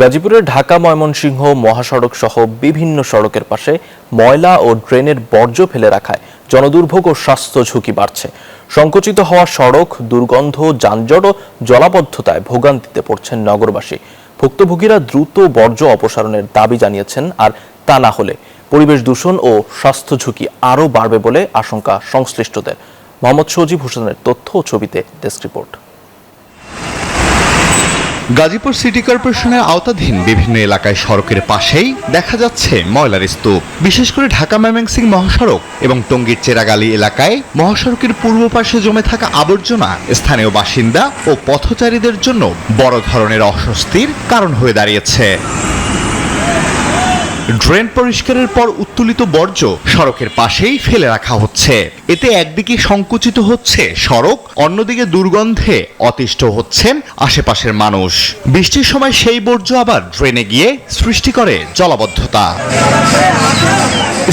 গাজীপুরের ঢাকা ময়মনসিংহ মহাসড়ক সহ বিভিন্ন সড়কের পাশে ময়লা ও ড্রেনের বর্জ্য ফেলে রাখায় জনদুর্ভোগ ও স্বাস্থ্য ঝুঁকি বাড়ছে। সংকুচিত হওয়া সড়ক, দুর্গন্ধ, যানজট ও জলাবদ্ধতায় ভোগান্তিতে পড়ছেন নগরবাসী। ভুক্তভোগীরা দ্রুত বর্জ্য অপসারণের দাবি জানিয়েছেন, আর তা না হলে পরিবেশ দূষণ ও স্বাস্থ্য ঝুঁকি আরও বাড়বে বলে আশঙ্কা সংশ্লিষ্টদের। মোহাম্মদ সজীব হোসেনের তথ্য ও ছবিতে ডেস্ক রিপোর্ট। গাজীপুর সিটি কর্পোরেশনের আওতাধীন বিভিন্ন এলাকায় সড়কের পাশেই দেখা যাচ্ছে ময়লার স্তূপ। বিশেষ করে ঢাকা ময়মনসিংহ মহাসড়ক এবং টঙ্গীর চেরাগালী এলাকায় মহাসড়কের পূর্ব পাশে জমে থাকা আবর্জনা স্থানীয় বাসিন্দা ও পথচারীদের জন্য বড় ধরনের অস্বস্তির কারণ হয়ে দাঁড়িয়েছে। ড্রেন পরিষ্কারের পর উত্তোলিত বর্জ্য সড়কের পাশেই ফেলে রাখা হচ্ছে। এতে একদিকে সংকুচিত হচ্ছে সড়ক, অন্যদিকে দুর্গন্ধে অতিষ্ঠ হচ্ছেন আশেপাশের মানুষ। বৃষ্টির সময় সেই বর্জ্য আবার ড্রেনে গিয়ে সৃষ্টি করে জলাবদ্ধতা।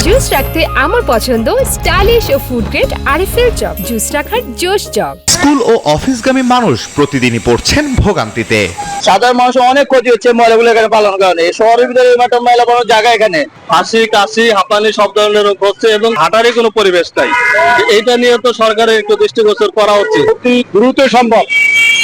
জুস রাখতে আমার পছন্দ স্টাইলিশ ও food grade RFL jug. Juice রাখার জোশ জগ। স্কুল ও অফিসগামী মানুষ প্রতিদিনই পড়ছেন ভোগান্তিতে। সাধারণ মানুষ অনেক ক্ষতি হচ্ছে ময়লাগুলো এখানে পালন কারণে। শহরের ভিতরে ময়লা পালন জায়গা এখানে হাসি, কাশি, হাঁপানি সব ধরনের রোগ হচ্ছে এবং হাঁটারই কোনো পরিবেশ নাই। এইটা নিয়ে তো সরকারের একটু দৃষ্টিগোচর করা উচিত। দ্রুত সম্ভব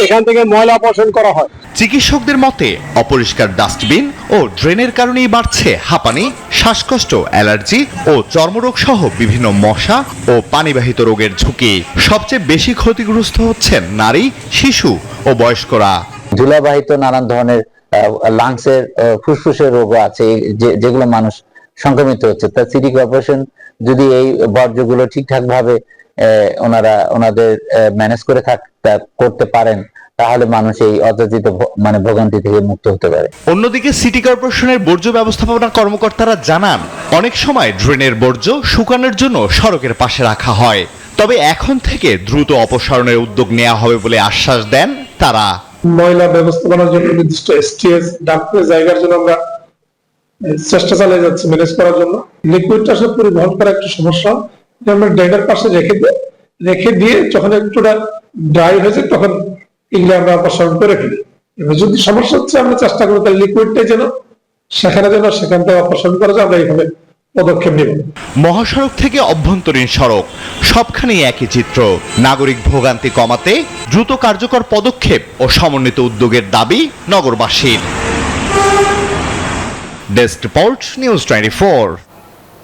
এখান থেকে ময়লা অপসারণ করা হয়। চিকিৎসকদের মতে অপরিষ্কার ডাস্টবিন ও ড্রেনের কারণেই বাড়ছে হাঁপানি, শ্বাসকষ্ট, অ্যালার্জি ও চর্মরোগ সহ বিভিন্ন মশা ও পানিবাহিত রোগের ঝুঁকি। সবচেয়ে বেশি ক্ষতিগ্রস্ত হচ্ছেন নারী, শিশু ও বয়স্করা। ধুলাবাহিত নানান ধরনের লাংসের, ফুসফুসের রোগ আছে যেগুলো মানুষ সংক্রমিত হচ্ছে। তা সিটি কর্পোরেশন যদি এই বর্জ্যগুলো ঠিকঠাক ভাবে ওনাদের ম্যানেজ করে করতে পারেন, তাহলে মানুষ এই অযাচিত ভোগান্তি থেকে মুক্ত হতে পারে। অন্যদিকে সিটি কর্পোরেশনের বর্জ্য ব্যবস্থাপনা কর্মকর্তারা জানান, অনেক সময় ড্রেনের বর্জ্য শুকানোর জন্য সড়কের পাশে রাখা হয়। তবে এখন থেকে দ্রুত অপসারণের উদ্যোগ নেওয়া হবে বলে আশ্বাস দেন তারা। ময়লা ব্যবস্থাপনার জন্য নির্দিষ্ট এসটিএস ডাম্পের জায়গার জন্য আমরা চেষ্টা চালিয়ে যাচ্ছি ম্যানেজ করার জন্য। লিকুইডটা আসলে পরিবহন করা একটু সমস্যা, আমরা ড্রেনের পাশে রেখে দিয়ে যখন একটুটা ড্রাই হয়েছে তখন এগুলো আমরা অপসারণ করে ফেলি। এবার যদি সমস্যা হচ্ছে আমরা চেষ্টা করি তাহলে লিকুইডটাই যেন সেখান থেকে অপসারণ করা যায়, আমরা এইভাবে পদক্ষেপ নেব। মহাসড়ক থেকে অভ্যন্তরীণ সড়ক সবখানেই একই চিত্র। নাগরিক ভোগান্তি কমাতে দ্রুত কার্যকর পদক্ষেপ ও সমন্বিত উদ্যোগের দাবি নগরবাসীর। Desk report, news 24।